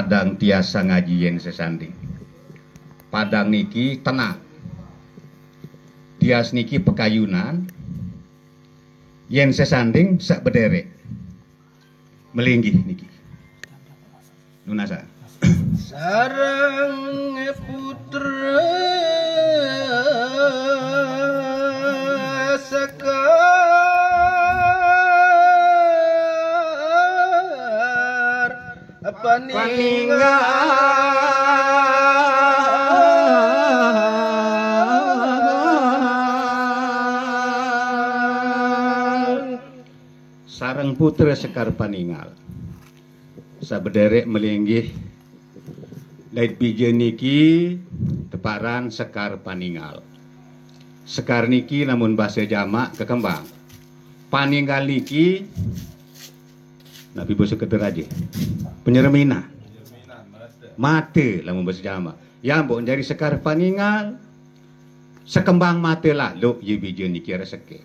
padang tiasa ngaji yen sesanding. Padang niki tenang. Tias niki pekayunan. Yen sesanding sak bederek. Melinggih niki. Nunasa. Sarang putra sekar paninggal. Sarang putra sekar paninggal. Sabederek melinggih Lait pije niki teparan sekar paninggal. Sekar niki namun bahasa jamak kekembang. Paninggal niki Nabi bos keteraje. Penyermina. Mate lamun bahasa jamak. Ya mbok jadi sekar paninggal. Sekembang mate lalu ye pije niki reseke.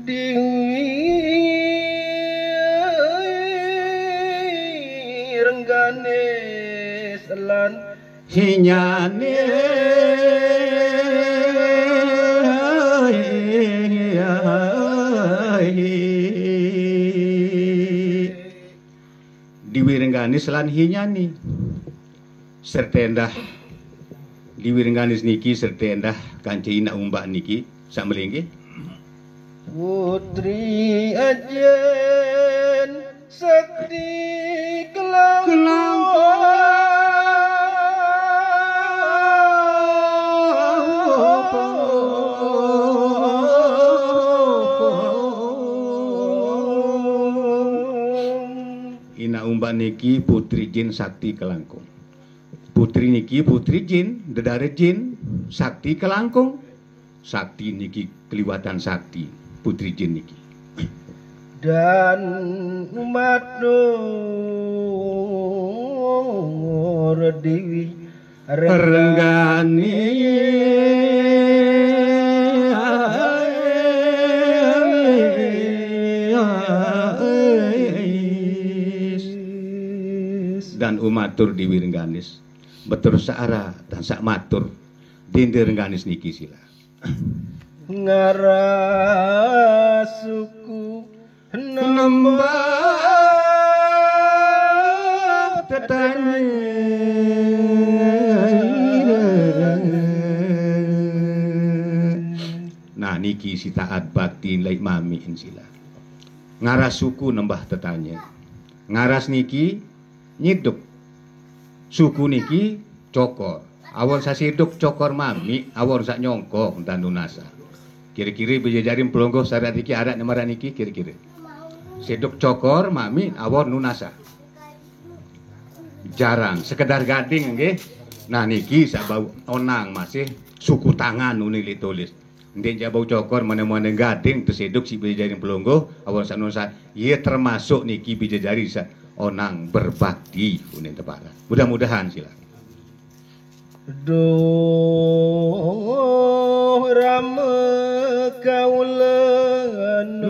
Di renggane lan hinyane diwirengganis lan hinyani sertendah diwirengganis niki sertendah kancina umbak niki sak melinggih putri ajen sakti kelang Ina umba niki putri jin sakti kelangkung. Putri niki putri jin, dedare jin sakti kelangkung. Sakti niki keliwatan sakti, putri jin niki. Dan umat nur dewi renggani dan umatur di Wirengganis betul searah dan sak matur dindi Rengganis niki sila ngarasuku nembah tetani nah niki si taat bakti laik mami sila ngaras suku nembah tetanya ngaras niki nyiduk suku niki cokor awal sasiduk cokor mami awal sak nyongko dan nunasa kira-kira bejajarin pelonggoh syarat niki adat nemara niki kira-kira siduk cokor mami awal nunasa jarang sekedar gading nggih nah niki sak bau onang masih suku tangan nunili tulis ndek jabau cokor mana-mana gading terseduk si bejajarin pelonggoh awal sak nunasa iya termasuk niki bejajari sak onang berbakti unin teparan. Mudah-mudahan sila. Duh rama kaulan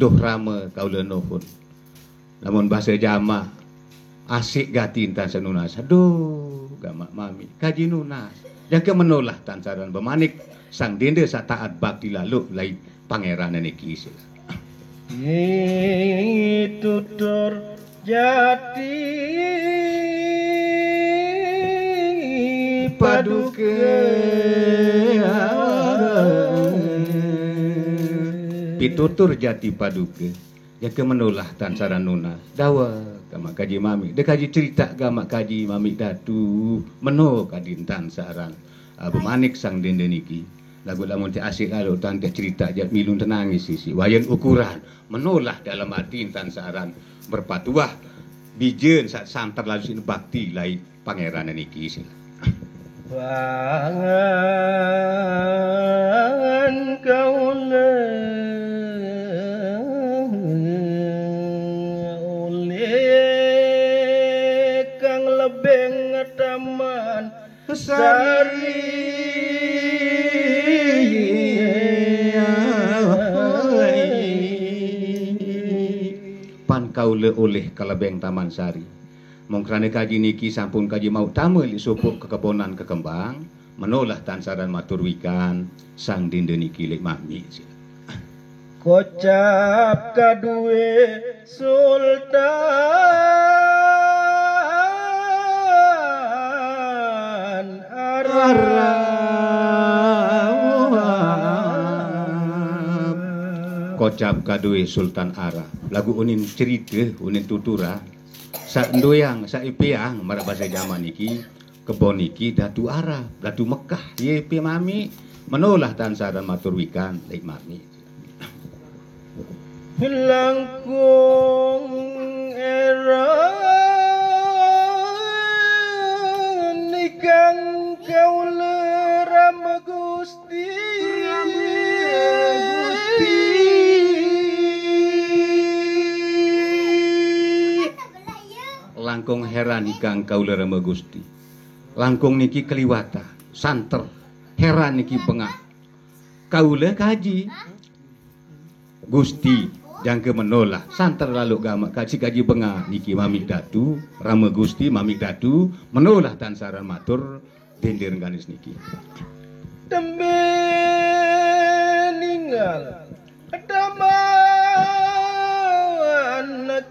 Duh rama kaulan nuhun. Namun bahasa jamak asik gatin tan senunas. Aduh gamak mami kaji nunas. Yang menoleh tansaran bemanik sang dende sa taat bakti lalu lai pangeran niki sila. tutur jati paduke pitutur jati paduke yang menoleh tansaran nuna dawa gamak kaji mami de kaji cerita gamak kaji mami datu meno kadintan sarang bemanik sang dende niki lagu lamun teh asik lalu tan teh cerita jat milun tenangis sisi wayan ukuran menolah dalam hati intan sarang berpatuah bijeun saat santer lalu sin bakti lai pangeran niki sila pangan kaula sari kaula oleh kalebeng Taman Sari. Mong kerana kaji niki sampun kaji mau tamu li supuk kekebonan kekembang, menolak tansaran matur wikan sang dinda niki lek mami. Kocap kadue Sultan Arab. Kocap kadue Sultan Arab. Lagu unin cerita, unin tutura. Sak ndoyang, sak ipiang, marah bahasa zaman niki, kebon niki datu Arab, datu Mekah. Ye pi mami, menolak tansaran matur wikan lek mami. Langkung era nikang kaula Rama Gusti langkung heran ikang kaula Rama Gusti. Langkung niki keliwata, santer, heran niki bengak. Kaula kaji Gusti jangka menolak santer lalu gama kaji benga niki mami datu Rama Gusti mami datu menolak tansaran matur dindir ganis niki tembe ninggal daman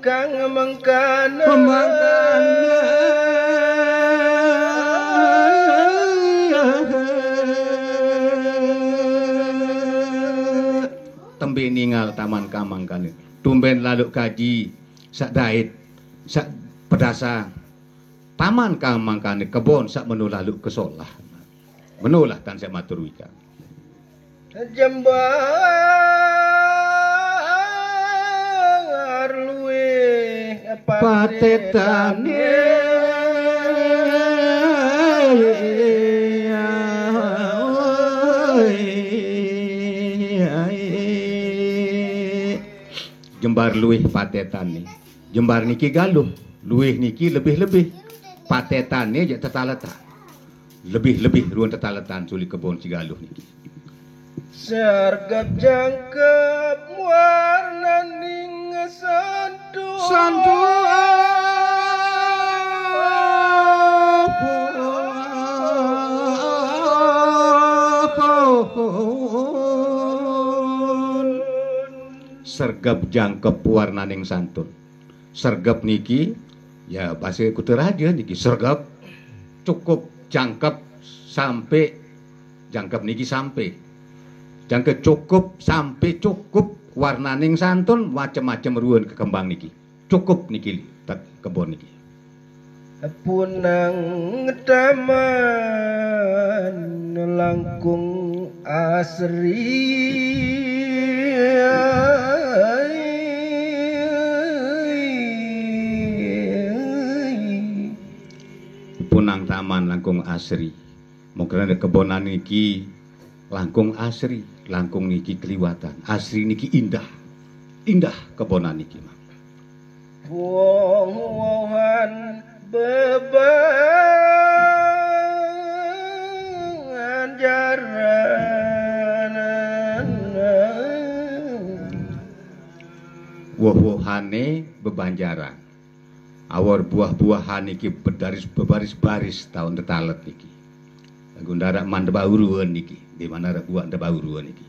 kang mangkana tembe ningal taman kamang kane tumben lalu kaji sak dait sak pedasa taman kamang kane kebon sak menu lalu kesolah menulah tan sak matur wika jembar luwe patetane jembar luwih patetan nih. Jembar niki galuh, luwih niki lebih-lebih. Patetan nih jak tetaletan. Lebih-lebih ruang tetaletan suli kebon si galuh niki. Sergap jangkep warna ning sandu sergap jangkep warnaning santun. Sergap niki ya bahasa Kutaraja niki sergap cukup jangkep sampai jangkep niki sampai jangkep cukup sampai cukup warnaning santun macam-macam ruan kekembang niki cukup niki tak kebon niki punang taman langkung asri punang taman langkung asri mungkin ada kebonan niki langkung asri langkung niki keliwatan asri niki indah indah kebonan niki woh-wohan beban jaranan woh-wohane bebanjaran awar buah-buahan niki bebaris-baris tahun tetalet niki gundara mandebauruan niki di mana ada buah ndebauruan niki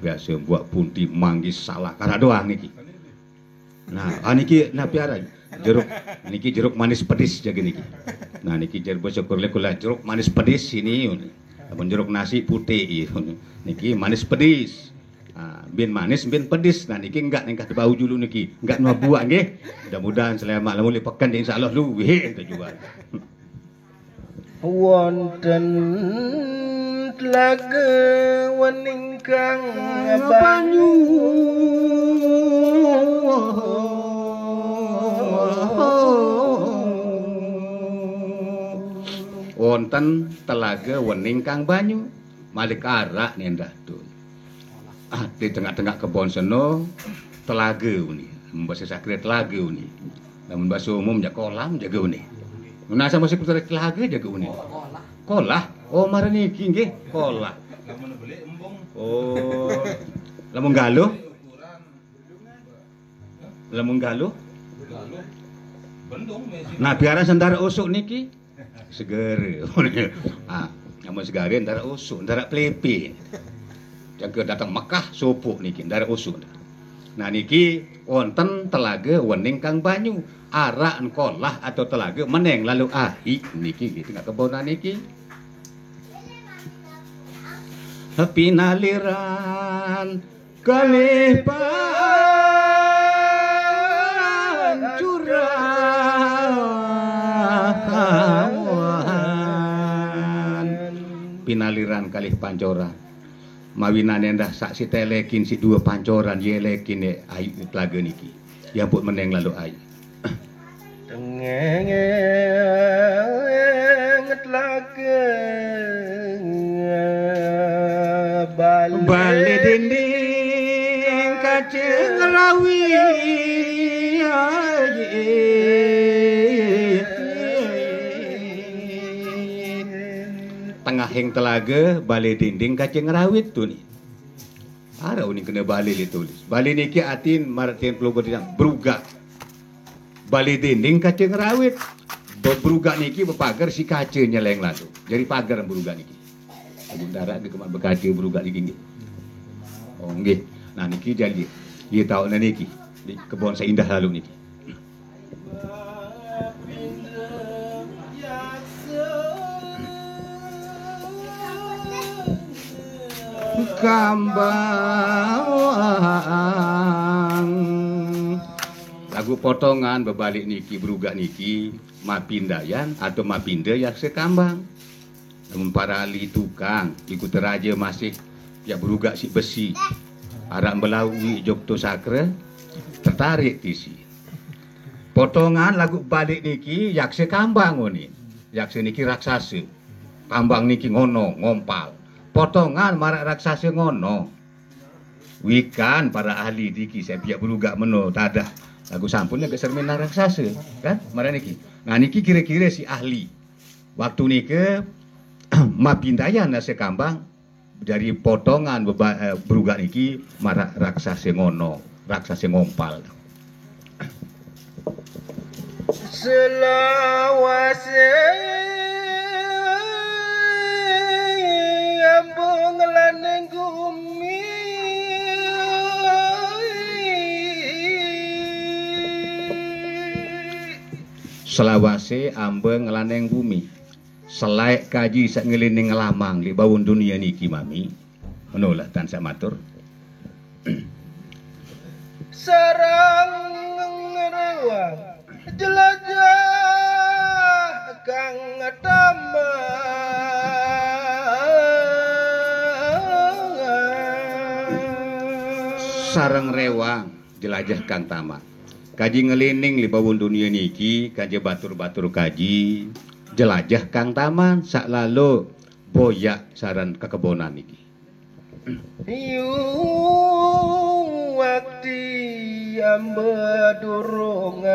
biasa buah punti manggis salah karena doang niki nah niki napiara jeruk niki jeruk manis pedis jaga niki nah niki jeruk syukur lekula jeruk manis pedis ini namun jeruk nasi putih niki manis pedis bin manis bin pedis nah niki enggak ningkah bau dulu niki enggak nuah buah nggih mudah-mudahan selama lamun lipekan insyaallah luwih ente jual wonten tlaga weningkang banyu wonten telaga wening kang banyu malik arak nendah tuh di tengah-tengah kebon seno telaga uni bahasa sakit telaga uni namun bahasa umum jaga kolam jaga uni nasa masih putar telaga jaga uni kolah oh marah niki nggih kolah oh lamun galuh Nah biaran sendara usuk niki seger. Ah, namun segare ndara usuk, ndara plepe. Jaga datang Mekah sopuk niki ndara usuk. Nah niki wonten telaga wening Kang Banyu. Arak engkolah atau telaga meneng lalu ahi niki gitu nggak kebonan niki. Pinaliran kalih pancurahan pinaliran kalih pancoran mawinane ndah sak si telekin si dua pancoran yelekin ai telaga niki ya pun meneng lalu ai tengenget laga balik dinding kacang rawi tengahing telaga balik dinding kacang rawit tuh nih ada unik kena balik ditulis balik niki atin martin pelugor tidak berugak balik dinding kacang rawit berugak niki berpagar si kaca nyeleng lalu jadi pagar berugak niki sementara di kemana berkaca berugak niki oh nggih nah niki jadi dia tahu niki di kebun seindah lalu niki kambang lagu potongan berbalik niki berugak niki mapindayan atau mapinda yang sekambang namun para ahli tukang ikut raja masih ya berugak si besi arak belawi jogto sakra tertarik tisi potongan lagu balik niki yak sekambang oni yak niki raksasa kambang niki ngono ngompal potongan marak raksasa ngono wikan para ahli niki saya biak berugak meno tadah lagu sampunnya ke seminar raksasa kan marah niki nah niki kira-kira si ahli waktu niki mapindayan nasi kambang dari potongan berugak niki marak raksasa ngono raksasa ngompal selawase ambung laneng gumi selawase ambeng laneng bumi selaik kaji sak ngelining ngelamang di bawun dunia niki mami menolak tansah matur sarang ngerewang jelajah kang sareng rewang jelajah kang tamat kaji ngelining li bawun dunia niki kaji batur-batur kaji jelajah kang taman sak lalu boyak saran kekebonan niki yu wakti amba durung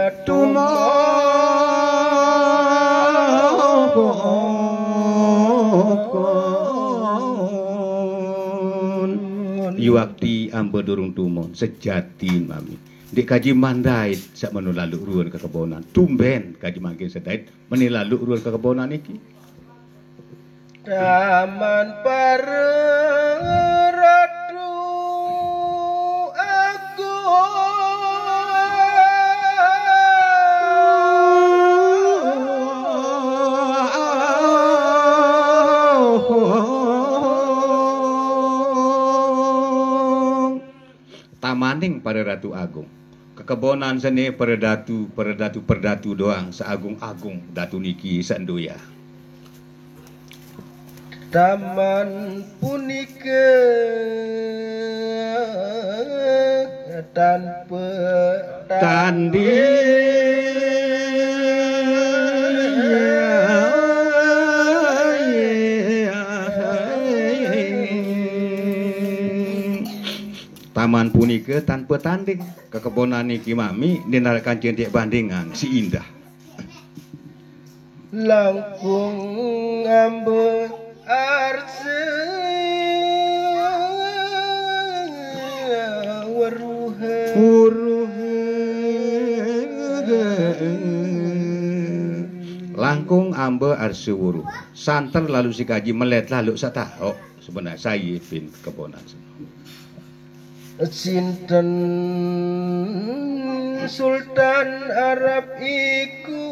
Iwakti amba durung tumon sejati mami dek kaji mandait sak menu lalu ruan kekebonan tumben kaji makin sedait meni lalu ruan kekebonan iki taman paratu aku tamaning pada Ratu Agung kekebonan seni perdatu doang seagung-agung datu niki sandoya taman punika tanpa taman punika tanpa tanding kekebonan niki mami dinarakan centek bandingan si indah langkung amba arse hamba arsewuru. Santer lalu si kaji melet lalu satahok sebenarnya saya bin keponan. Sinten Sultan Arab iku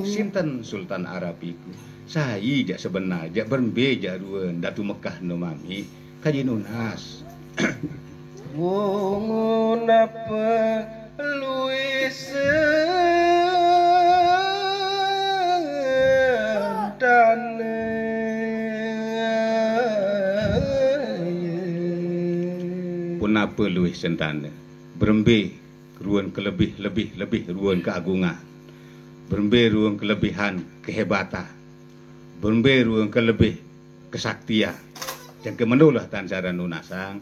Sinten Sultan Arab iku saya jak sebenarnya berbeja ruan Datu Mekah no mami kaji nunas. wong apa luis punapa luwih sentana berembe ruang lebih ruang keagungan, berembe ruang kelebihan kehebatan, berembe ruang kelebih kesaktian dan kemenulah tansara nunasang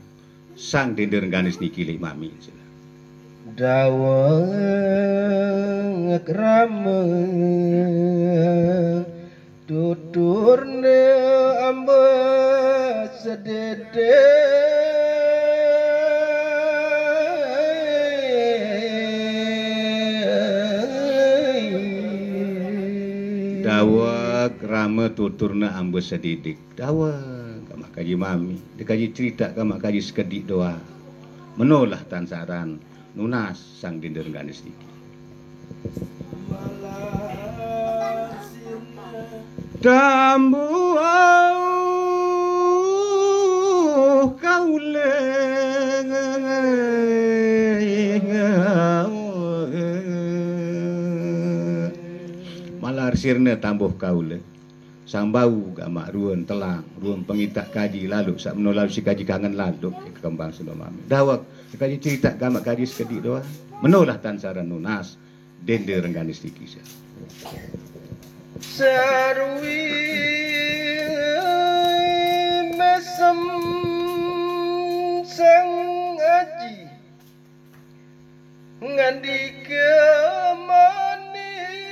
sang dindir ganis niki mami dawa krama tuturne amba sedede dawa krama tuturna ambo sedidik dawa kamak kaji mami dikaji cerita kamak kaji sekedik doa menolah tansaran nunas sang dindir ganis niki dambu kaule malar sirna tambuh kaule sambau gamak ruan telang ruan pengitak kaji lalu sak menolak si kaji kangen lalu kembang sudah mami dawak si kaji cerita gamak kaji sekedik doa menolah tansaran nunas dindir ganis niki sarwi mesem sang aji ngandika manis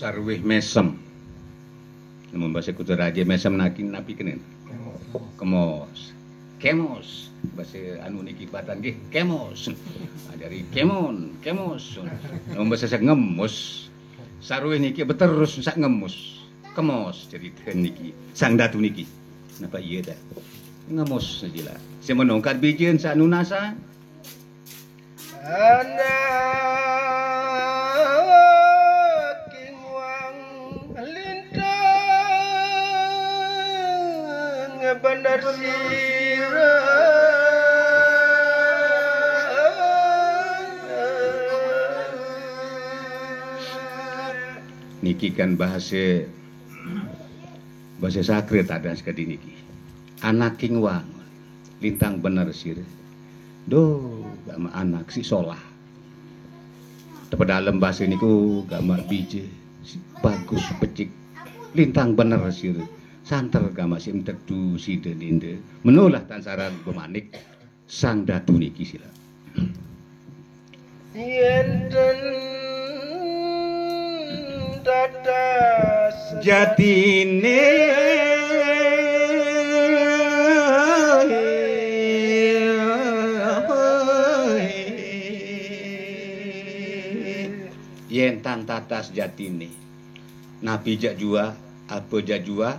sarwih mesem namun bahasa kutu raja mesem nakin napi kenen kemos bahasa anu niki batan nggih kemos dari kemos namun bahasa sak ngemus sarwih niki beterus sak ngemus kemos cerita niki sang datu niki napa iya dah ngemus sajalah saya menongkat bijen sak nunasa anak kingwang lintang benar niki kan bahasa sakret ada sekali niki anak kingwang lintang bener sir do gama anak si solah tepa dalam bahasa niku gama bije si bagus becik lintang bener sir santer gama sim tedu si deninde menulah tansaran bemanik sang datu niki sila yenten dadas jatine yen tan tatas jatine napi jak jua apa jak jua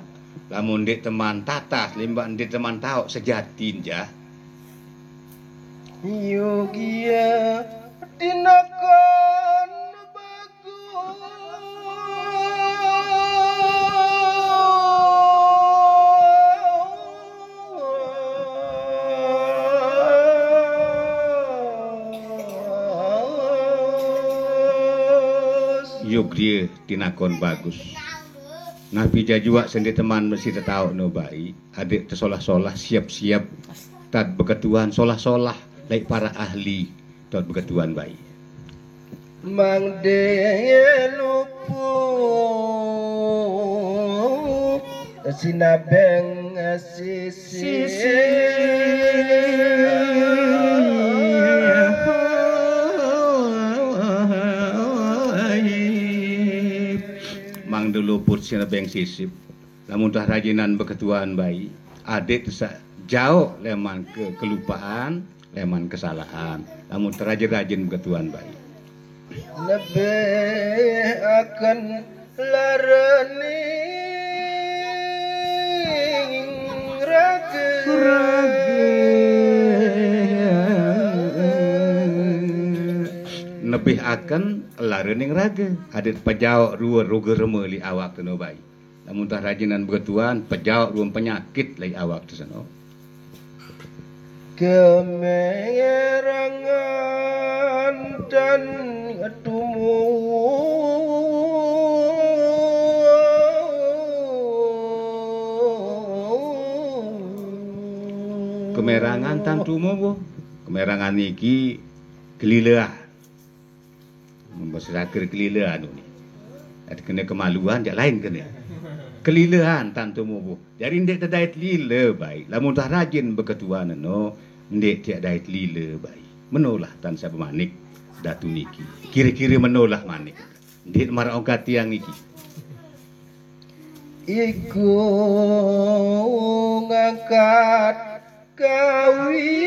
lamun dek teman tatas limbah dek teman tahu sejatin jah yogia tinakon yugrie tinakon bagus napi jajua sendi teman mesti tahu no baik adik tersolah-solah siap-siap tad beketuan solah-solah laik para ahli tad beketuan baik mang de lupu sinabeng sisi mang dulu put sina beng sisip. Lamun tah rajinan beketuan bayi, adik tesak jauh leman ke kelupaan, leman kesalahan. Lamun terajin-rajin beketuan bayi. Lebih akan larani raga lebih akan larening raga adet pejawak ruwa roga rema li awak teno bayi. Lamun tah rajinan beketuan pejawak ruang penyakit li awak tesano. kemerangan dan Kemerangan tan tumo kemerangan iki gelileah. Membesarkan gelileah anu ni. Ada kena kemaluan jak lain kena. Kelilehan tan tumo. Jadi ndek tadait lile baik. Lamun tah rajin beketuan no ndek tiak dait lile baik. Menolah tan sa pemanik datu niki. Kira-kira menolah manik. Ndek marang katiang niki. iku ngangkat kawi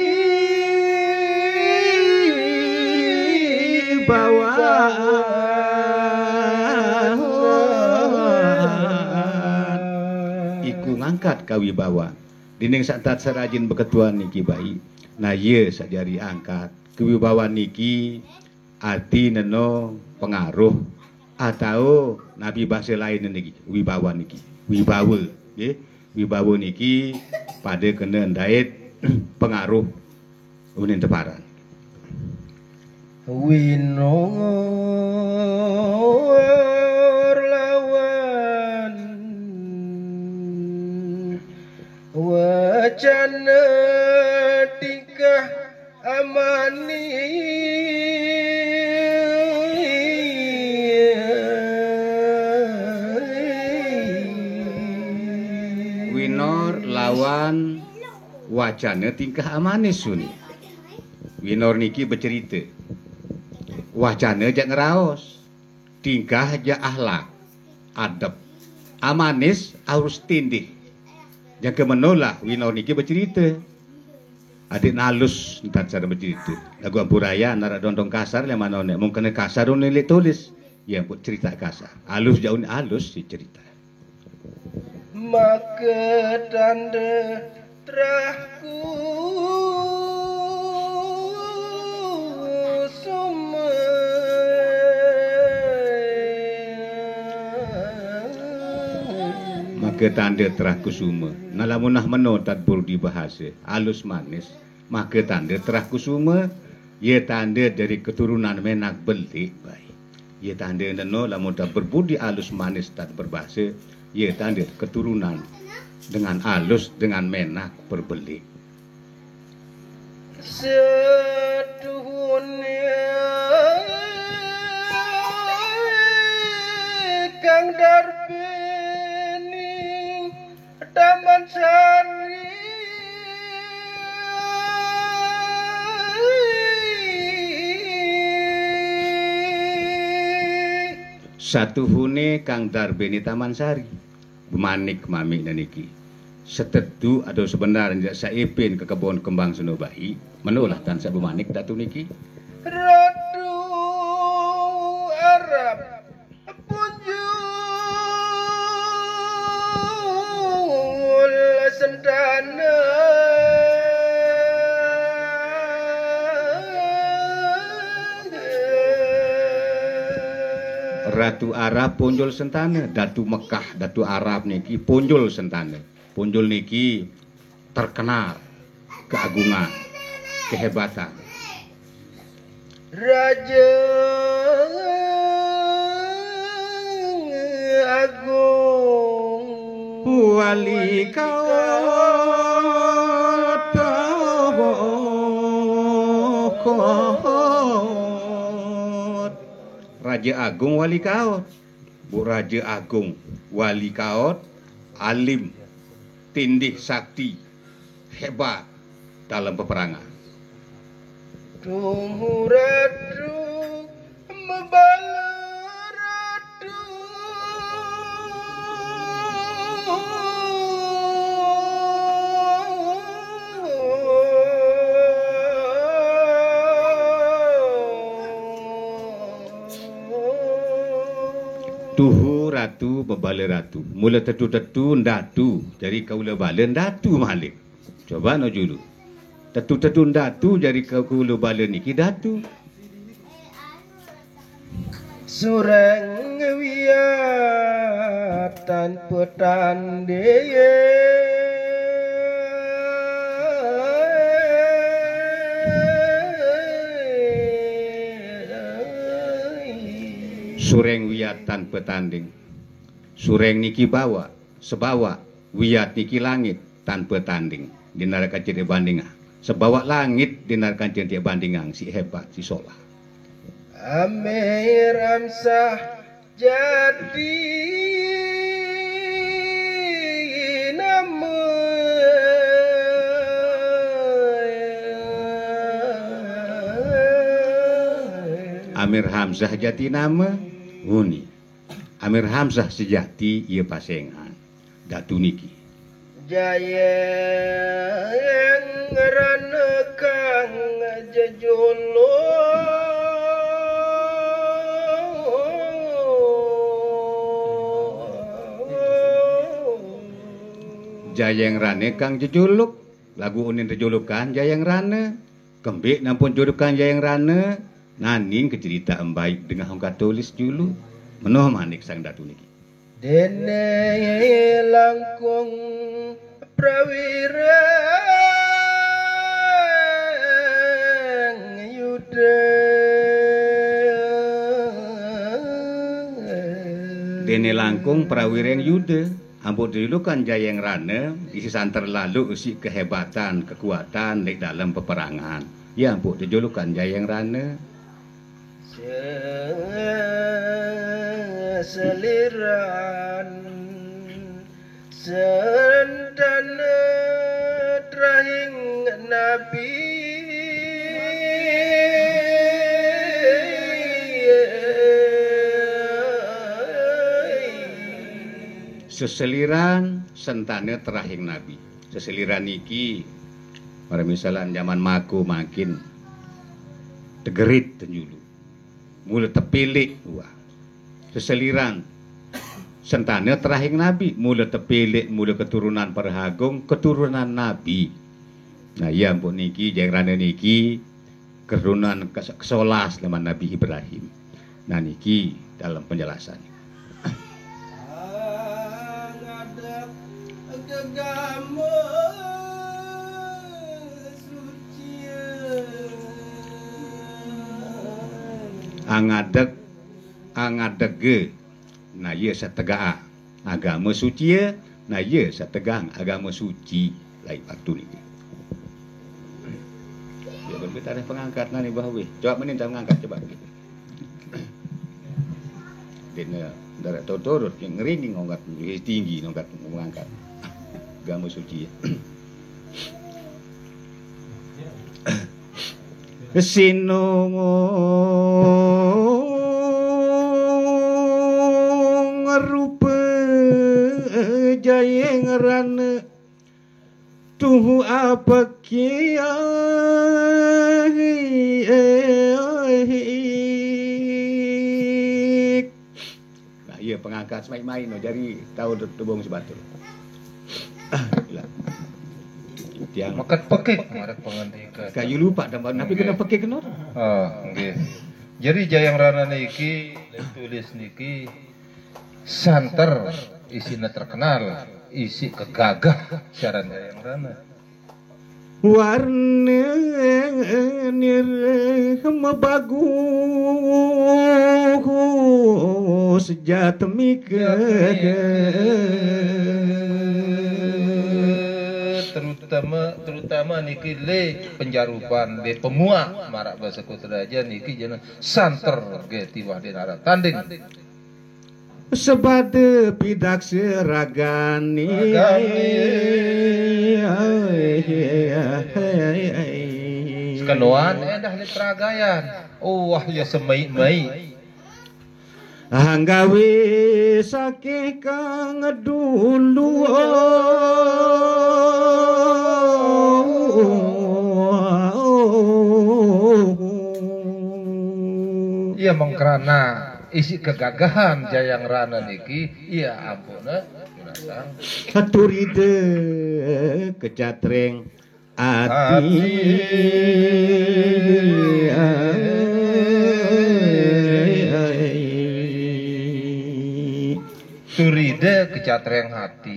iku ngangkat kawibawa dinding saat serajin beketuan niki bayi nah ye sajari angkat kawibawa niki arti neno pengaruh atau nabi bahasa lain niki wibawa niki wibawa nggih wibawa niki pada kena ndait pengaruh unin teparan winor lawan wacana tingkah amani winor lawan wacana tingkah amanis suni. Winor niki bercerita. Wacana jak ngeraos. Tingkah jak ahlak. Adab. Amanis harus tindih. Yang menolak winor niki bercerita. Adik nalus entar cara bercerita. Lagu ampuraya narak dondong kasar le manone. Mungkin kasar nilik tulis. Ya buat cerita kasar. Alus jauh alus si cerita. Maka tanda terahku maka tanda terah kusuma nalamunah meno tadbur dibahasa alus manis maka tanda terah kusuma ia tanda dari keturunan menak belik baik ia tanda neno lamun tak berbudi alus manis tak berbahasa ia tanda keturunan dengan alus dengan menak berbelik sedunia kang darbening taman sari satu hune kang darbeni taman sari manik mami niki setetu atau sebenarnya saipin ke kebun kembang Senobahi menulah tan sa bemanik datu niki ratu Arab punjul sentana Ratu Arab punjul sentana datu Mekah datu Arab niki punjul sentana punjul niki terkenal keagungan, kehebatan. Raja Agung Wali Kawat Raja Agung Wali Kawat Bu Raja Agung Wali Kawat alim tindih sakti hebat dalam peperangan. Tunggu ratu membala ratu Tuhu ratu bebala ratu. Mula tetu-tetu ndatu. Jadi kaula bala ndatu malik. Coba no julu. Tetu-tetu ndatu jadi kaula bala niki datu. Sureng wiatan petandeye Sureng wiyat tanpa tanding. Sureng niki bawa, sebawa, wiyat niki langit tanpa tanding. Di neraka jadi bandingan. Sebawa langit di neraka jadi bandingan. Si hebat, si solah. Amir amsah jadi nama Amir Hamzah jati nama Uni. Amir Hamzah sejati ia pasengan datu niki. Jaya ngerana kang jejolo Jayang rane kang jejuluk. Lagu unin rejulukan jayang rane. Kembik nampun julukan jayang rane. Naning keceritaan baik dengan hongkat tulis dulu. Menoh manik sang datu niki. Dene langkung prawira yuda Dene langkung prawireng yuda. Ampun dulu kan jayang rane. Isi santer lalu usi kehebatan, kekuatan di dalam peperangan. Ya ampun dijulukan jayang rane. Seliran sentana terahing Nabi Seseliran sentane terahing Nabi. Seseliran niki para misalan zaman mako makin tegerit tenjulu. Mula terpilih wah. Seseliran sentane terahing Nabi. Mula terpilih, mula keturunan Perhagung, keturunan Nabi. Nah iya ampun niki jangan niki keturunan kesolas zaman Nabi Ibrahim. Nah niki dalam penjelasan. Angadeg nah ia satega agama suci nah ia sategang agama suci lain waktu ni. Ya berbeda ada pengangkat nani bahawe. Coba meninta mengangkat coba. Dina darat turut yang ngeringing ngangkat tinggi ngangkat mengangkat agama suci. Sinung rupa jayeng rana tuhu apa kia nah iya pengangkat main-main no jari tahu tubung sebatul yang makan pekik marek pengantikan kayu lupa dampak nabi kena pekik kenor nggih jadi jayang rana niki tulis niki santer isina terkenal isi kegagah siaran jayang rana warna nirem bagus sejatemi terutama niki le penjarupan le pemuak marak bahasa Kuteraja niki jangan santer ge tiwah di nara tanding sebade pidak seragani sekaloan endah le peragayan wah ya semai-mai anggawe sakeh kang dulu iya mengkerana isi kegagahan jayang rana niki iya ampuna binasang Turide kecatreng ati turide kecatreng hati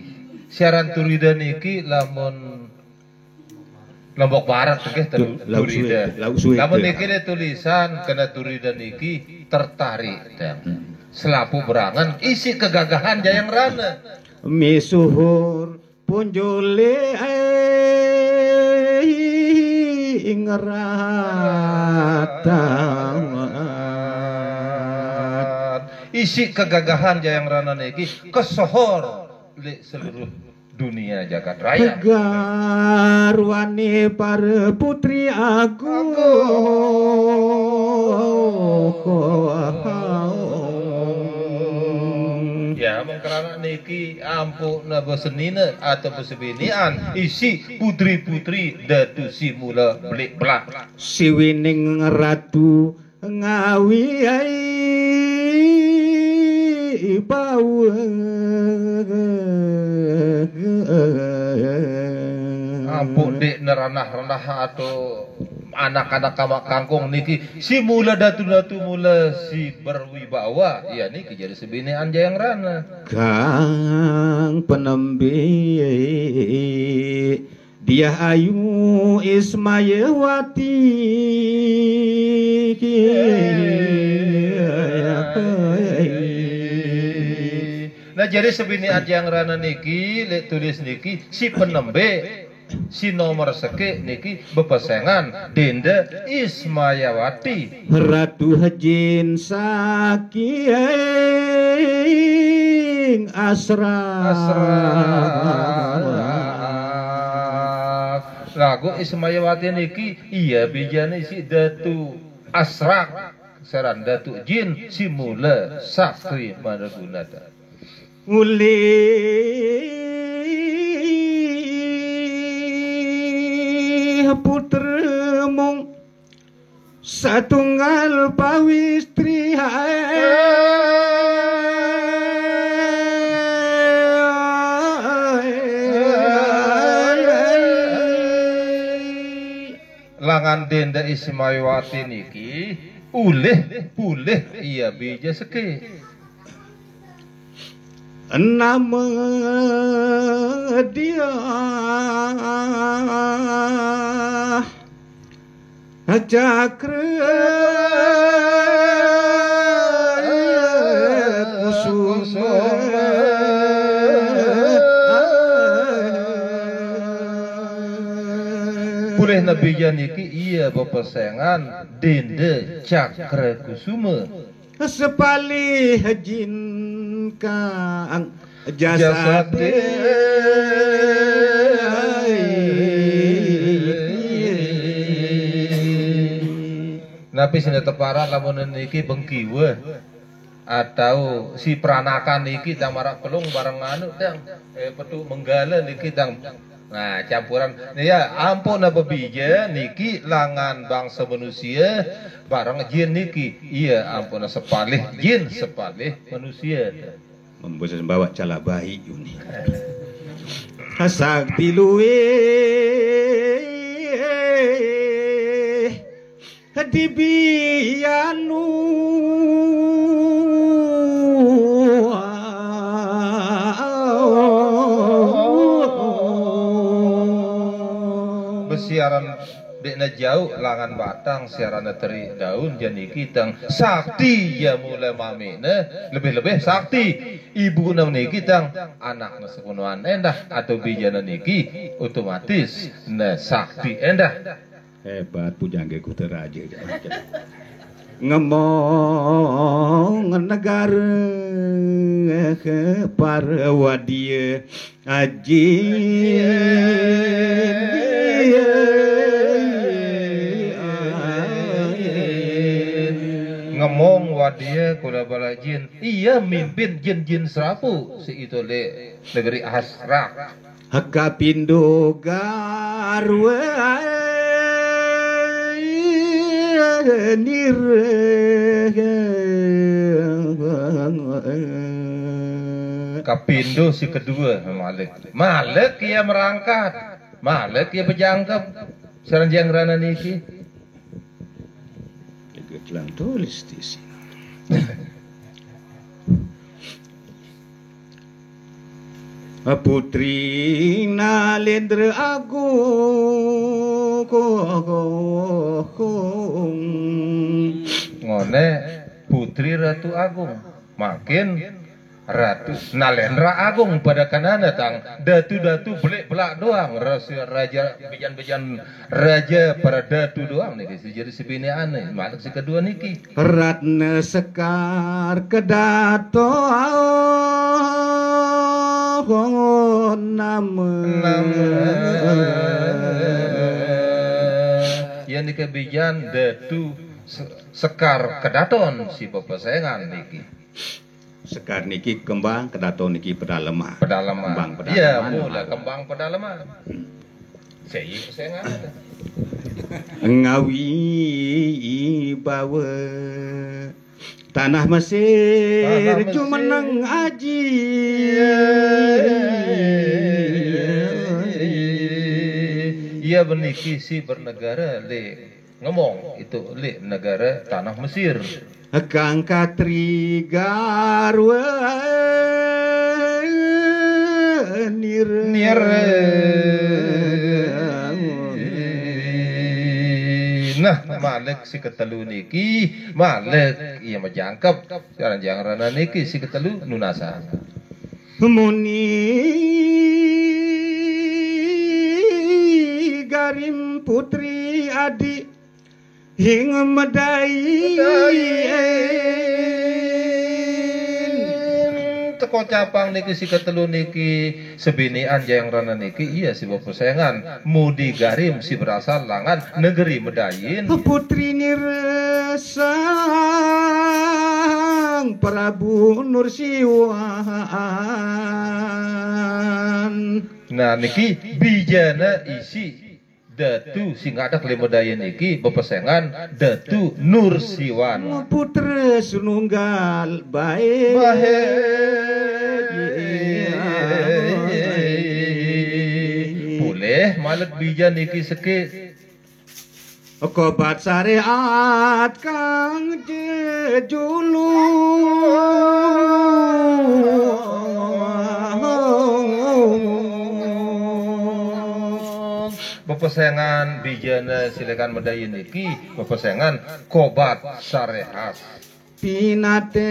siaran turide niki lamun Lombok Barat teh turida. Lamun niki de tulisan kena turida niki tertarik teh. Selapu berangan isi kegagahan jayang rana. misuhur punjule ngerata isi kegagahan jayang rana niki kesohor di seluruh dunia jagat raya. garwane para putri agung Ya mengkerana niki ampu na besenina atau besebinian isi putri-putri datu si mula belik belak. siwining ratu ngawi bau Ampu dek neranah-ranah atau anak-anak kamak kangkung niki si mula datu-datu mula si berwibawa ya niki jadi sebinian jayang rana. kang penembe dia ayu Ismayawati Nah jadi sebinian jayang rana niki lek tulis niki si penembe si nomor seke niki bepesengan Dinda Ismayawati Ratu Hajin saking asra lagu Ismayawati niki iya bijane si datu asrak saran datu jin si mula sakti managunata uli putra mong satunggal pawistri langan Dinda Ismayawati niki ulih pulih iya bija seke nama dia Cakra pulih nabija niki iya bepesengan Dinda Cakra Kusuma sepali hajin kang jasad napi sini teparan lamun niki bengkiwe atau si peranakan niki tang marak pelung bareng anu tang petu menggala niki tang nah campuran ya ampun bebija niki langan bangsa manusia bareng jin niki iya ampun sepalih jin sepalih manusia membuat bawa cala bayi ini sakti luwe dibianu besiaran dekna jauh langan batang siarana teri daun janiki tang sakti ya mulai mamina lebih-lebih sakti ibu niki tang anak sepenuhan endah atau bijana niki otomatis na sakti endah hebat pujangge ku teraja ngomong negara ke para wadia aji ngomong wadia kula bala jin iya mimpin jin-jin serapu si itu le negeri Asrak Hakapindo garwe nire Kapindo si kedua Malik ia merangkat, Malik ia berjangkep saranjang rana niki. Juga telah tulis di sini. Putri Nalendra Agung ngone Putri Ratu Agung makin Ratu Nalendra Agung pada kanana tang datu-datu belak-belak doang raja bejan-bejan raja para datu doang niki jadi sebini aneh maksud si kedua niki Ratna Sekar Kedato nama yang niki bejan datu Sekar Kedaton si pepesengan niki. Sekar niki kembang Kedaton niki pedalaman. Pedalaman. Kembang Iya, pedalaman. mula kembang pedalaman. Saya pesengan. Ngawi bawa tanah Mesir jumeneng aji. Ia beniki si bernegara le ngomong itu le negara tanah Mesir. Kang Katri Garwa nir Nah, Malik si ketelu niki, Malik ia menjangkep sekarang jangan rana niki si ketelu nunasa. Muni Garim Putri Adi hing medai teko capang niki si ketelu niki sebinian jayang rana niki iya si pepesengan Mudi Garim si berasal langan negeri Medayin Putri Niresang Prabu Nursiwan. nah niki bijana isi Datu sing ngadak le Medayin niki bepesengan Datu Nursiwan Putra sununggal baik boleh malet bijan niki sekit Kobat syariat kang jejulu bepesengan bijana silakan Medayin niki bepesengan kobat syariat pinaten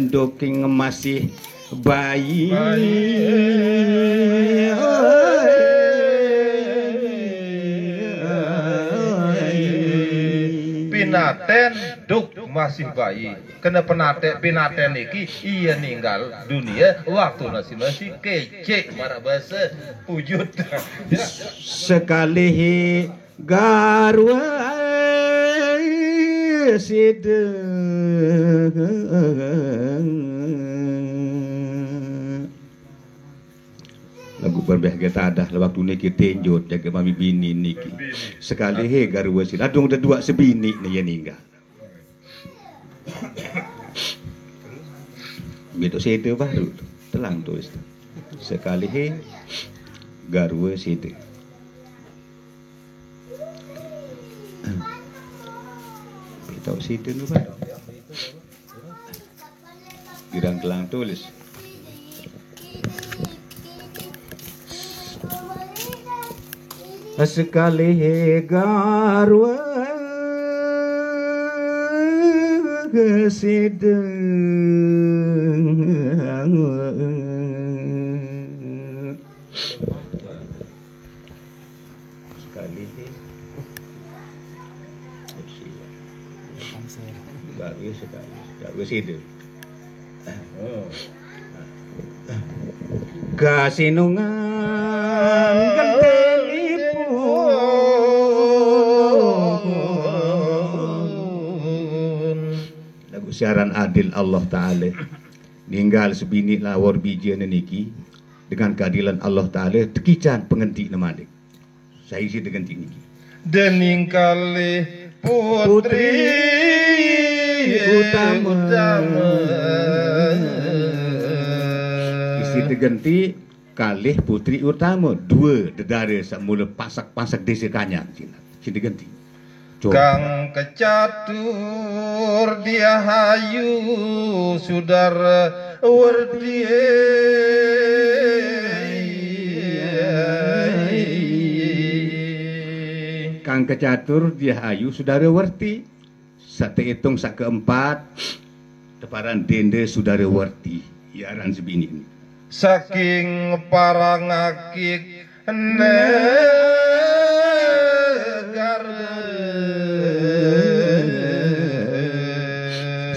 doking masih bayi pinaten duk masih bayi kena pinaten niki iya ninggal dunia waktu masih kecek marah bahasa wujud sekali garwa lagu berbahagia tadah waktu niki tenjot jaga mami bini niki sekali he garwa sid adung ada dua sebini nih ya ninggal gitu sede baru telang tulis sekali he garwa sede tahu sede nu baru girang telang tulis sekali he garwa sede sekali he garwa sekali garwa sede kasinungan lagu siaran adil Allah Ta'ala ninggal sebini lawar bijian niki dengan keadilan Allah Ta'ala tekican penghenti namadik saya isi dengan niki dening kali putri utama. Isi tegenti kalih putri utama, dua dedara semula pasak-pasak desa Kanyang. Isi tegenti. Kang kecatur dia hayu sudara werdi. Kang kecatur dia hayu saudara werti. Sate hitung sak keempat teparan dende saudara werti. Iaran sebini ini. Saking parangakik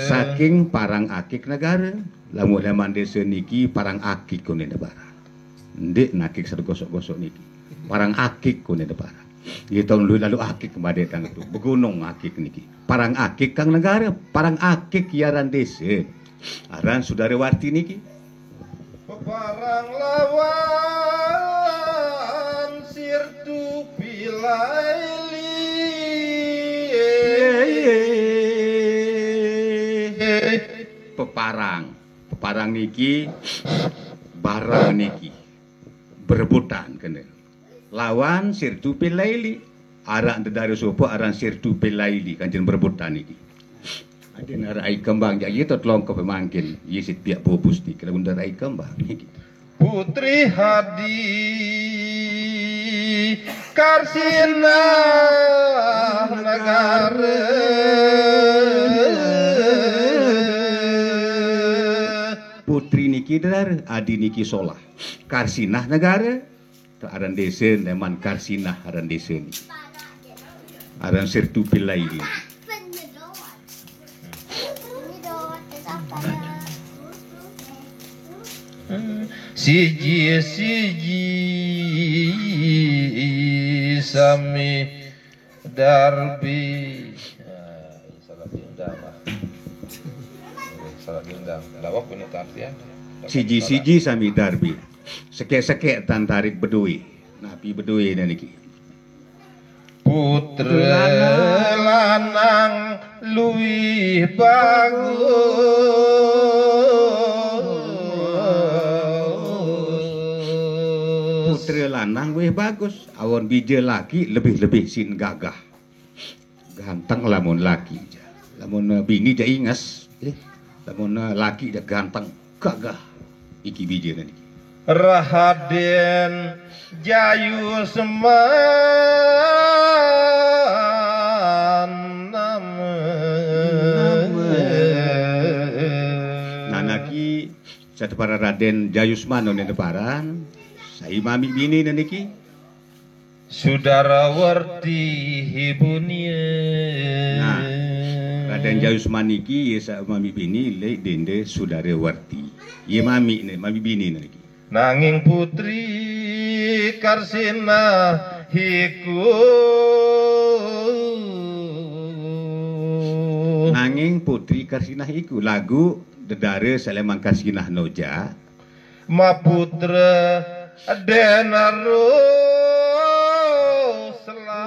saking parang akik negara, lamun laman desa niki parang akik kone negara. Ndek nakik satu gosok-gosok niki. Parang akik kone negara. Di tahun lalu akik kembali kang itu. Begunung akik niki. Parang akik kang negara, parang akik yaran desa. Aran saudara warti niki. Parang lawan sirtu pilaili. Peparang niki barang niki berebutan kena lawan sirtu pilaili arak dedari sopo aran sirtu pilaili kanjen berebutan niki ada narai kembang jadi itu telong ke pemangkin yisit biak bobus ni kena bunda rai kembang niki Putri Hadi Karsina negara putri niki dedar adi niki solah Karsinah negara ke aran desa leman Karsinah aran desa ni aran sirtu pilaili siji sami darbi salah diundang lawak punya tarsian siji sami darbi sekek-sekek tan tarik bedui napi bedui dan niki putra lanang luwih bagus putra lanang weh bagus awon bija laki lebih-lebih sin gagah ganteng lamun laki lamun bini ja ingas lamun laki ja ganteng gagah iki bija niki Raden Jayu Seman nanaki satu para Raden Jayusman none deparan sai mami bini niki Saudara werti hibunia nah Raden Jayusman niki ye sa mami bini le dende saudara werti ye mami ne mami bini niki nanging putri Karsina hiku nanging putri Karsinah iku lagu dedare Saleman Karsinah Noja ma putra denaro selan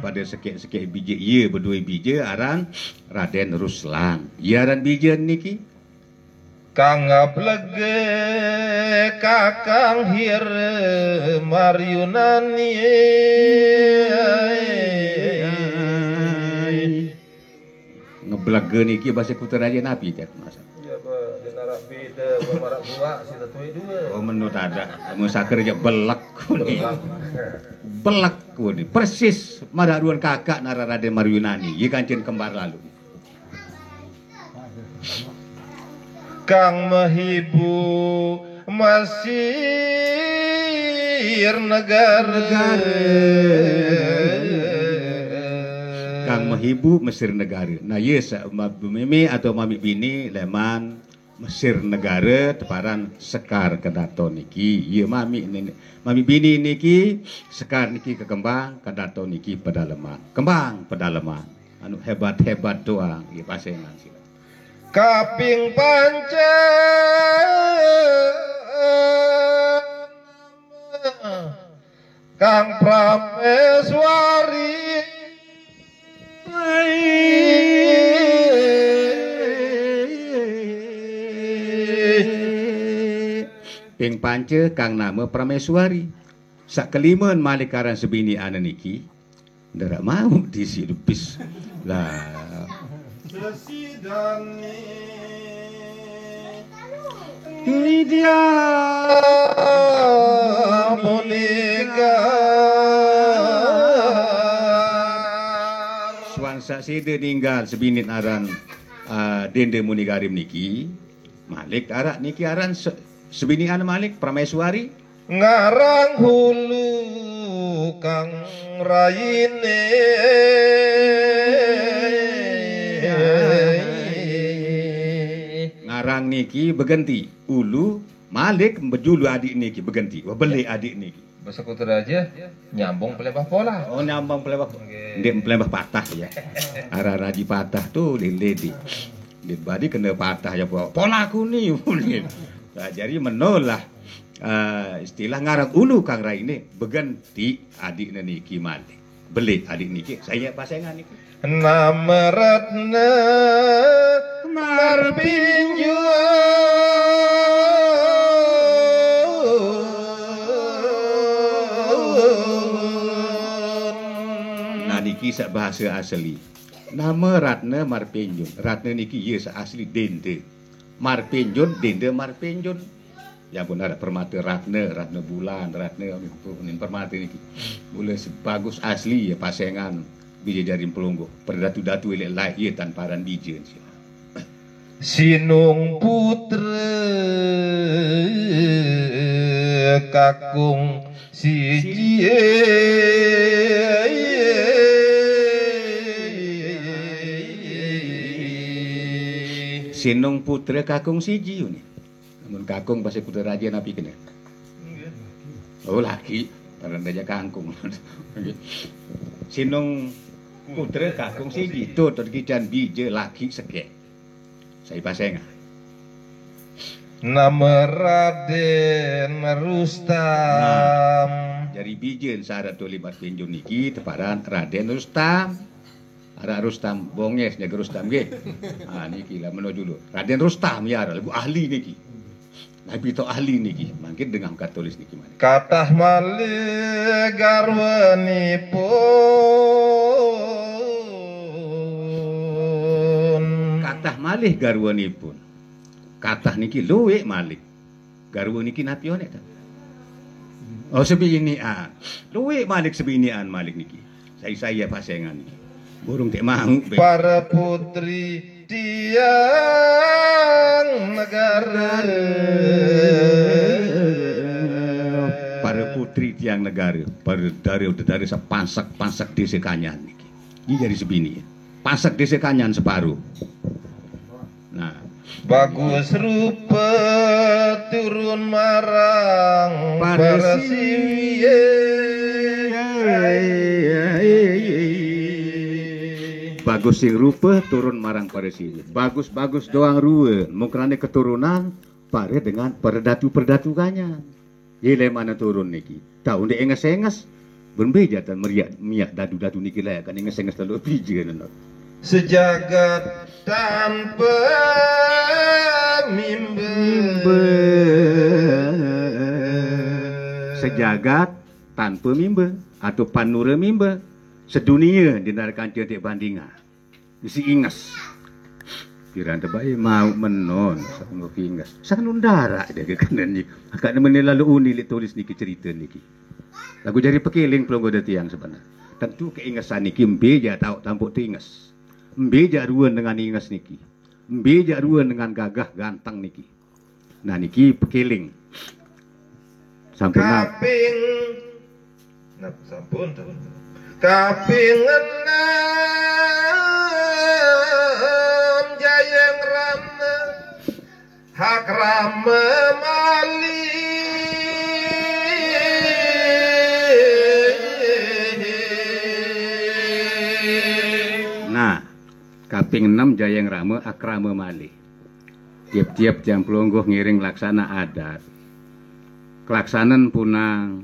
pada sekek-sekek biji ye berdua biji aran Raden Ruslan ye aran biji niki Kang blege kakang hir Maryunani ngeblege niki bahasa Kuta Raja Nabi tak masa. Ya ba denara beda marak buak sita tuai dua. Oh menurut ada mun saker aja belak kuni. Belak kuni persis madaruan kakak nara Raden Maryunani ye kancen kembar lalu. Kang Mahibu Masir negara Kang Mahibu Mesir negara. Nah ye sa mimi atau mami bini leman Mesir negara teparan Sekar Kedato niki ye mami bini niki Sekar niki ke Kembang Kedato niki pedalaman Kembang pedalaman anu hebat-hebat doang ye pasengan sila kaping panca Kang Prameswari Ping panca kang nama Prameswari. Sak kelima malik aran sebini ana niki. Ndak mau diisi lupis. Lah Widya Monika Swansa sida ninggal sebinit aran Dende Munigarim niki. Malik arak niki aran sebini ana Malik Prameswari. ngarang hulu kang raine Ngarang niki begenti ulu Malik bejulu adik niki begenti beli adik niki. bahasa kutu aja nyambung pelebah pola. Oh nyambang pelebah. Ndek pelebah patah ya. Arah raji patah tuh leledi. Dit badi kena patah ya pola aku nih. Nah, jadi menolah istilah ngarang ulu kang raine begenti adik niki Malik. Beli adik niki saya pasangan niki. Nama Ratna Marpinjun. Nah niki sak bahasa asli. Nama Ratna Marpinjun. Ratna niki ye sak asli Dende. Marpinjun Dende Marpinjun. Ya pun ada permata Ratna bulan, Ratna nin permata niki. Boleh sebagus asli ya pasangan Bidadari Pelungguh. Perdatu-datu elek lai ye tanparan dijen. Sinung putra kakung siji Sinung putra kakung siji ni. Namun kakung bahasa putra raja napi kena. Oh laki, parang raja kangkung. Sinung putra kakung siji tu terkican bija laki sekek. Saya pasengan. Nama Raden Rustam. Jadi bijen syarat tu libat pinjun niki teparan Raden Rustam. Ada Rustam bonges jaga Rustam ge. Ah niki lah menuju dulu. Raden Rustam ya lagu ahli niki. Nabi to ahli niki. Mungkin dengan katulis niki mana. Katah malih garwanipun. Katah malih garwanipun. Katah niki luwe Malik. Garwa niki napione ta. Oh sebinian. Luwe Malik sebinian Malik niki. Saya pasengan niki. Burung tak mau. Para putri tiang negara. Para putri tiang negara. Para dari sepansak desa Kanyan niki. Ini dari sebini. Pansak desa Kanyan separuh. Nah. Bagus rupa turun marang para siwie. Bagus sing rupa turun marang para siwie. Bagus doang ruwe. Mukrane keturunan pare dengan perdatu Kanyan. Ile mana turun niki. Tahu ndek enges-enges. Berbeja tan miak dadu niki lah kan enges-enges telu biji kan. Sejagat tanpa mimba. Sejagat tanpa mimba atau panura mimba. Sedunia dinarakan cantik bandingan. Isi ingas. Kira terbaik mau menon sanggup ingas. Sangat undara dia ke kanan ni. Akak nama ni lalu uni tulis niki cerita niki. Lagu jadi pekiling pelonggo dati yang sebenarnya. Tentu keingasan niki mbeja tahu tampuk tingas. Mbeja ruan dengan ingas niki. Mbeja ruan dengan gagah ganteng niki. Nah niki pekiling. Sampai Kaping. Nah, sampun. Kaping 6 jayeng rana hak rama mali. Nah, kaping 6 Jayeng Rama Akrama Malih. Tiap-tiap jam pelonggoh ngiring laksana adat. Kelaksanan punang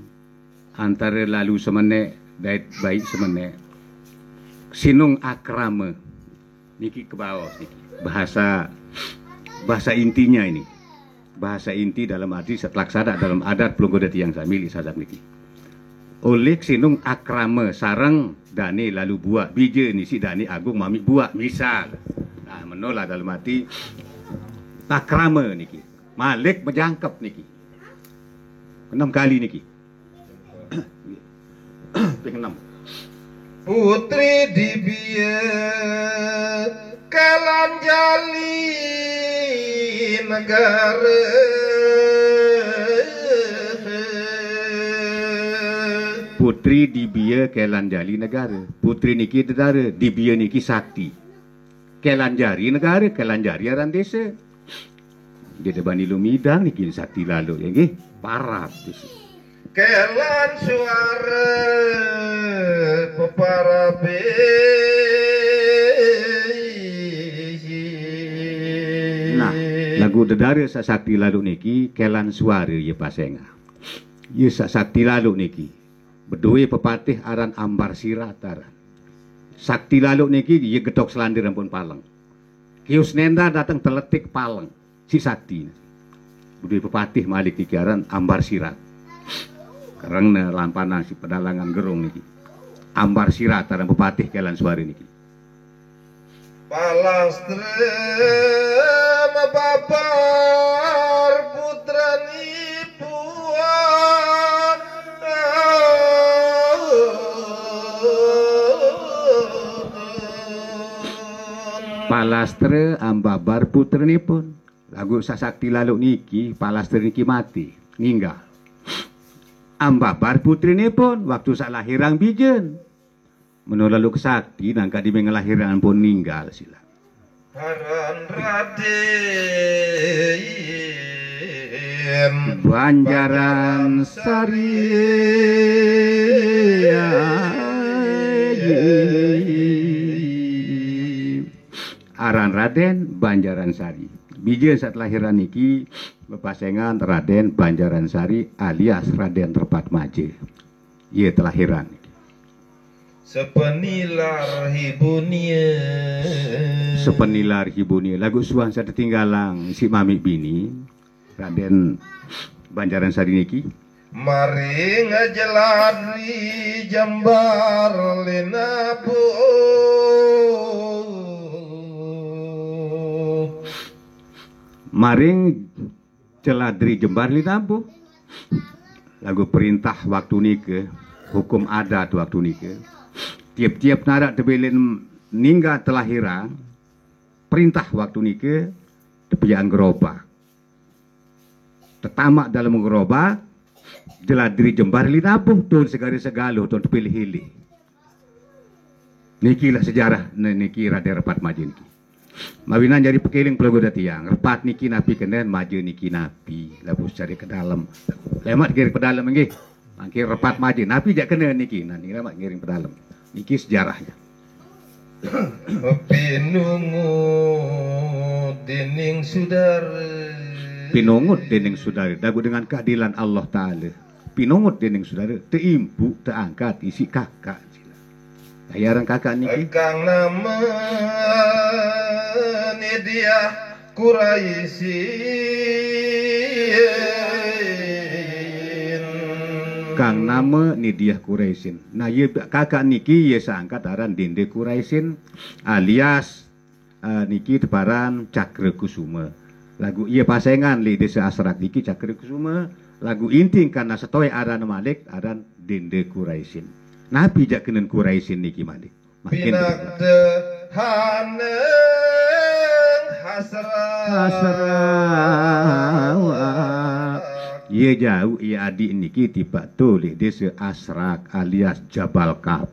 antara lalu semenek dait baik semenek. Sinung akrama. Niki ke bawah niki. Bahasa intinya ini. bahasa inti dalam arti laksana dalam adat Pelunggo Tiang Sami sadap niki. Oleh sinung akrama sarang dani lalu buat bija ni si dani agung mami buat misal. Nah menolak dalam arti akrama niki. Malik menjangkep niki. 6 kali niki. Ping 6. Putri Dibia Kalanjali negara Putri Dibia Kelanjali negara. Putri niki dedara, Dibia niki sakti. Kelanjari negara, Kelanjari aran desa. Dia tebani lumidang niki sakti lalu ya nggih. Parap desa. Kelan suara peparabe Nah, lagu dedara sakti lalu niki kelan suara ye pasenga. Ye sakti lalu niki berdua pepatih aran Ambar Sirat aran. Sakti lalu niki ye gedok selandir ampun paleng. Kius nenda datang teletik paleng si sakti. Berdua pepatih malik niki aran Ambar Sirat. Karena lampanan si pedalangan gerung niki. Ambar Sirat aran pepatih kelan suara niki. Palastre babar putrani puan Palastre ambabar putranipun. Lagu sasakti lalu niki palastre niki mati ninggal. Ambabar putrinipun waktu sak lahirang bijen. Menolalu kesakti nangka di ngelahiran pun ninggal sila. Haran Raden Banjaran Sari aran Raden Banjaran Sari. Bijen saat lahiran niki bepasengan Raden Banjaran Sari alias Raden Terpatmaje. Ia telahiran. Sepenilar hibunia Sepenilar hibunia lagu suang sada tinggalang si mami bini Raden Banjaran Sari niki Mari ngajeladi jambar linabu maring celadri jembar linabu lagu perintah waktu nike hukum adat waktu nike tiap-tiap narak tebelin ninggal telahiran perintah waktu nike tepian gerobak tetamak dalam gerobak jeladri jembar linabuh tuh segala-segala tuh pilih-pilih niki lah sejarah niki Raden Terpatmaje niki mawinan jadi pekiling Pelunggo Tiang repat niki napi kenen maju niki napi labu cari ke dalam lemat kirim ke dalam nggih mangkir Terpatmaje napi jak kena niki nanti lemat ngiring ke dalam niki sejarahnya. Pinungut dening saudara Pinungut dening saudara dagu dengan keadilan Allah Ta'ala pinungut dening saudara teimpu teangkat isi kakak bayaran kakak niki kang nama ni dia Quraisy kang nama Nidiah Quraisyin. Nah ye kakak niki ye saangkat aran Dende Quraisyin alias niki teparan Cakra Kusuma. Lagu iya pasengan li desa asrak niki Cakra Kusuma. Lagu inting karena setoy aran Malik aran Dende Quraisyin. Nabi jak kenen Quraisyin niki Malik. Makin pinakde haneng hasrat ia jauh ia adik niki tiba tulis desa Asrak alias Jabal Kab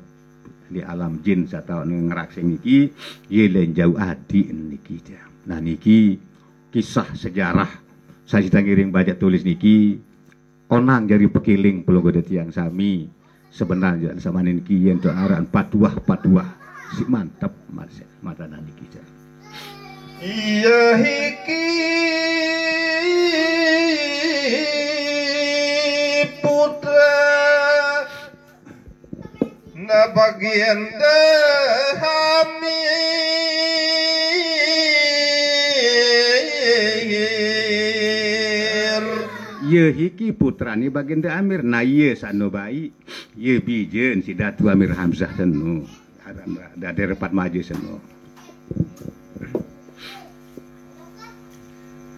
di alam jin saya tahu ngerakseng niki ia lain jauh adik niki nah niki kisah sejarah saya sedang ngiring baca tulis niki onang jari pekiling Pelunggo Tiang Sami sebenarnya sama niki yang tu aran patuah si mantap mata niki iya hiki putra na bagian Ye hiki putrani Baginda Amir, na ye sano bayi, ye bijen si Datu Amir Hamzah seno, ada repat maju seno.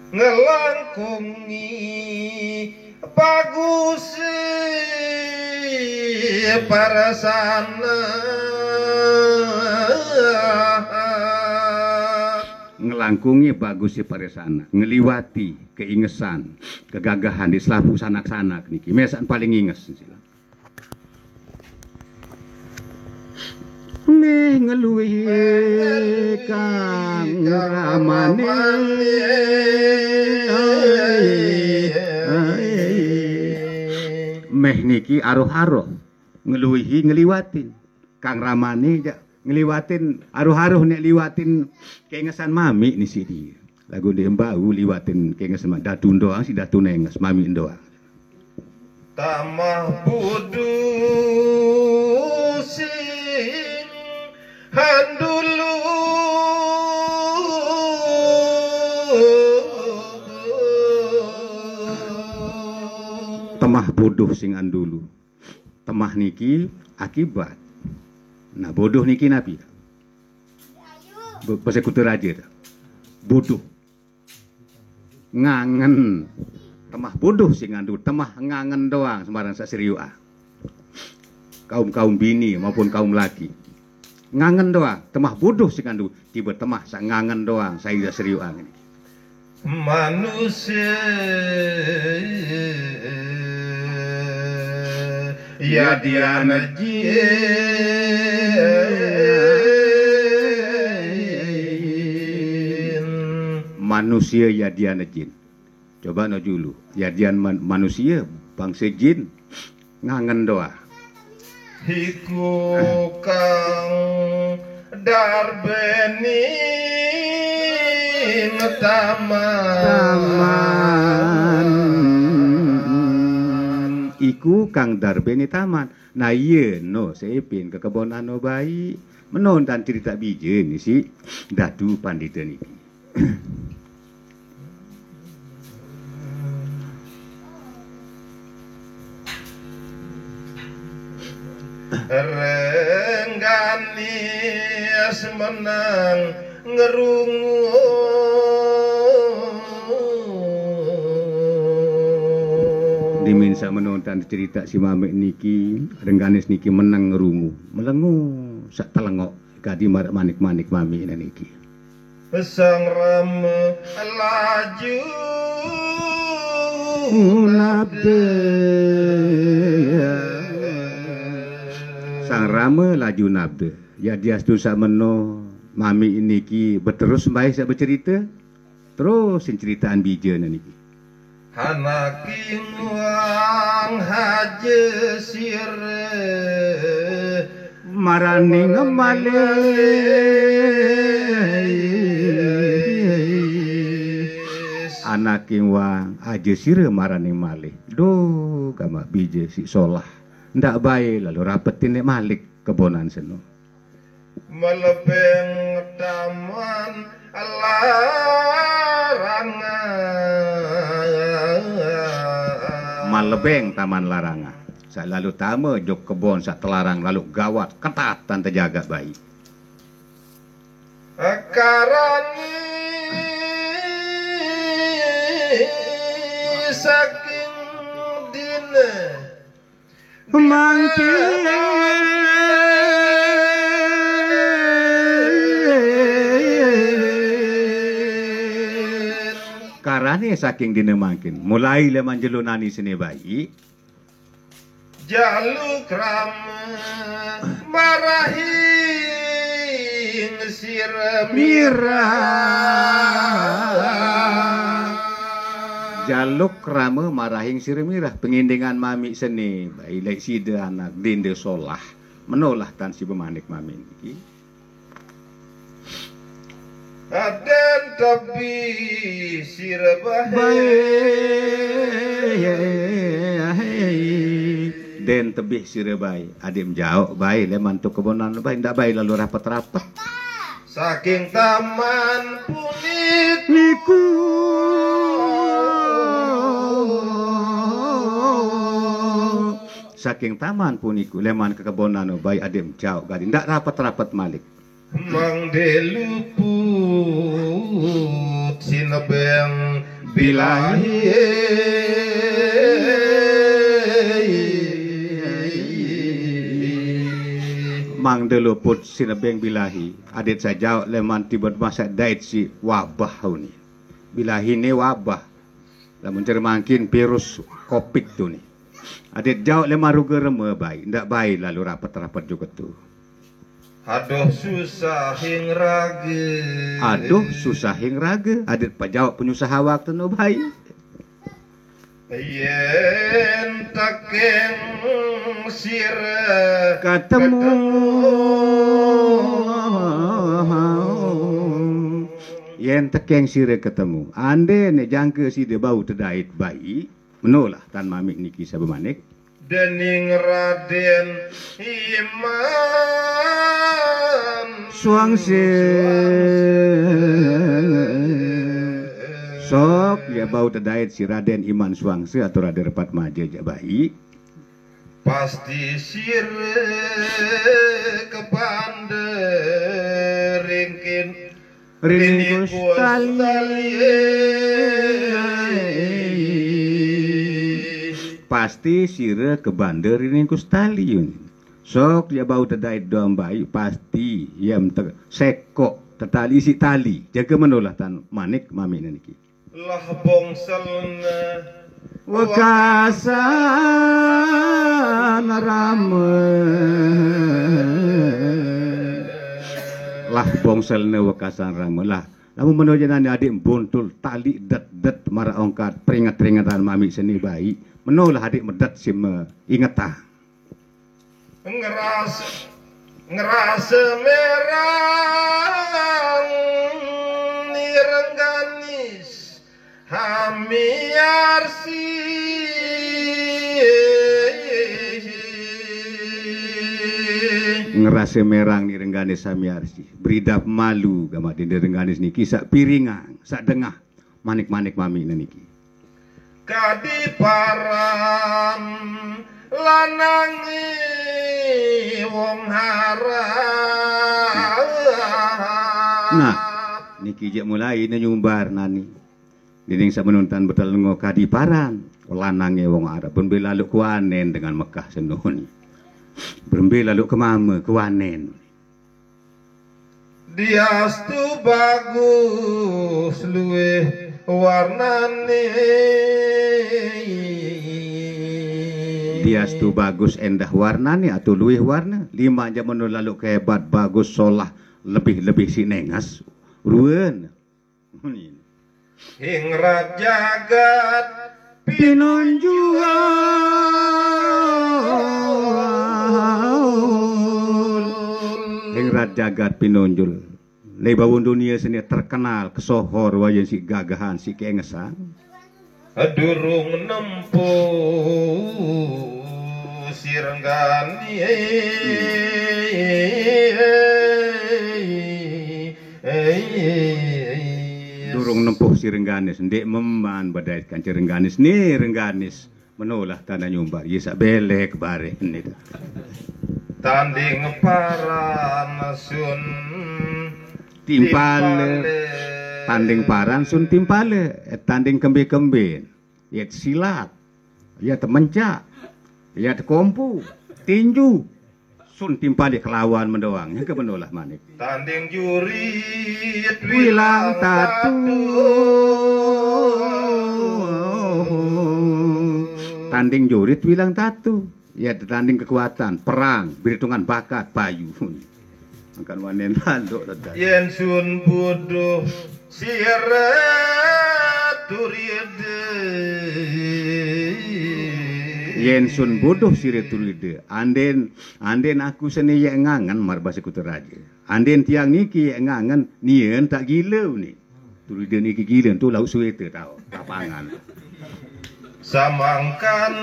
Ngelangkungi bagus para sana Ngelangkungi bagus si paresana, ngeliwati keingesan, kegagahan di selapu sanak-sanak niki. Mesan paling inges sila. Meh ngeluhi kang ramane meh niki aruh-aruh ngeluhi ngeliwatin kang ramane ja ngeliwatin aruh-aruh nek liwatin keingesan mami ni sini lagu dia bau liwatin keingesan datu doang si datu nenges mami doang tamah budu sing handulu temah bodoh sing andulu temah niki akibat nah bodoh niki nabi bahasa kutu raja bodoh ngangen temah bodoh sing andulu temah ngangen doang sembarang sasiriu kaum bini maupun kaum laki ngangen doang temah bodoh sing andulu tiba temah sak ngangen doang saya sasiriu ini manusia ya dia manusia ya dia jin. Coba no dulu. Ya dia manusia bangsa jin ngangen doa. Hiku kang darbeni taman. Iku kang darbeni taman. Nah iya no sepin ke kebonan no bayi menonton cerita bijen si datu pandita niki. Renggani menang ngerungu diminsa menonton cerita si mamek niki rengganis niki menang ngerungu melengu sak telengok kadi manik-manik mami niki sang rame laju nabde sang rame laju nabde ya dia susah meno mami niki berterus baik saya bercerita terus ceritaan bijen niki hanaking wang haje sire marani ngemale anaking wang haje sire marani malih do kama bije si solah ndak baik lalu rapetin nek malik kebonan seno melebeng taman larangan malebeng taman larangan saya lalu tama jok kebon sak telarang lalu gawat ketat tan terjaga bayi karani saking dine mangkin karane saking dina mangkin mulai le manjelunani sini bayi jaluk rame marahing siremira jaluk rame marahing sirmirah pengindingan mami seni bayi lek sida anak dinde solah menolah tan si bemanik mami iki aden tapi sirebah den tebih sirebai adim jauh bayi le mantuk kebonan bayi ndak bayi lalu rapat-rapat saking taman punit niku saking taman puniku leman kekebonan bayi adem jauh gadi ndak rapat-rapat malik Mang deluput sinebeng bilahi mang deluput sinebeng bilahi adet saja leman tiba masa dait si wabah ni bilahi ni wabah lamun cermangkin virus covid tu ni adet jauh leman ruga reme baik ndak baik lalu rapat-rapat juga tu Aduh susah hing raga aduh susah hing raga adet pajawab penyusaha waktu no baik yen takeng sira ketemu yen tekeng sire ketemu ande ne jangke si de bau tedait bayi menolah tan mamik niki sabemanik dening Raden Iman suangse sok ya bau tedait si Raden Iman Suangse atau Raden Repat Maja jak bayi pasti sire kepande ringkin rinkus tali pasti sire ke bandar rinkus tali sok dia bau tedait doang bayi pasti yam sekok tetali si tali jaga menolah tan manik mami niki lah bongselna wakasan rame lah bongselna wakasan rame lah lamun menojanani adik buntul tali det mara ongkat peringat-peringatan mami seni bayi menolah adik medat si ingeta ngerasa merang nirengganis hamiarsi ngerasa merang ni rengganis samiarsi beridap malu gama di rengganis niki sak piringang sak dengah manik-manik mami niki kadiparan lanangi wong harap nah niki jak mulai nyumbar nani dinding sak menuntan betul ngo kadiparan lanange wong Arab ben lalu kuanen dengan Mekah senoni berembe lalu ke mama ke wanen diastu bagus luwe warnane diastu bagus endah warnane atau luwih warna lima jam menul lalu kehebat bagus solah lebih si nengas ruwen hing rajagat Hingrat jagat pinonjol lebawun dunia seni terkenal kesohor wajan si gagahan si keengesan durung nempuh sirenggani durung nempuh si rengganis ndek meman badait kan rengganis ni rengganis menolah tanah nyumbar yesak belek bare ni tanding paran sun timpale tanding paran sun timpale tanding kembe-kembe yet silat ya temencak ya kompu tinju sun timpale kelawan mendoang yang kebenolah manik tanding jurit wilang tatu tanding jurit wilang tatu ya tanding kekuatan perang berhitungan bakat bayu akan wanen lalu yen sun bodoh sirat turide yen sun bodoh siretulide anden aku seni ye ngangan marbasi kuteraja anden tiang niki ye ngangan nien tak gila ni tulide niki gila tu lauk suete tau lapangan samangkan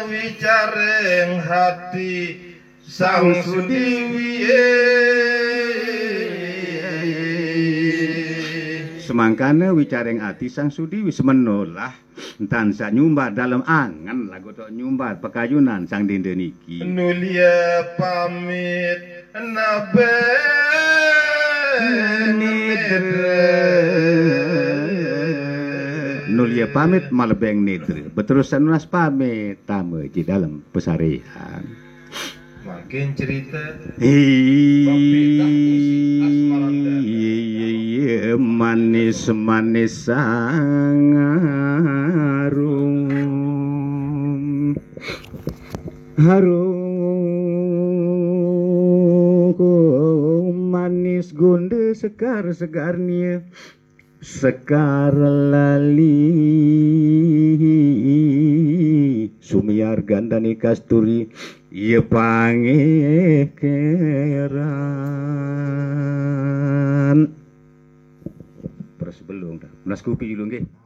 wicareng hati sang sudiwi semangkana wicareng hati sang sudiwi semenolah Tansa nyumbat dalam angan lagu tok nyumbat pekayunan sang dinda niki. Nulia pamit nabe Nulia pamit malebeng nidre. Beterusan nunas pamit tamu di dalam pesarian. Makin cerita manis-manis sang harum manis gunde segar-segarnya sekar lali sumiar gandani kasturi ieu pangekeran. Terus belum dah. Nas kupi dulu nggih.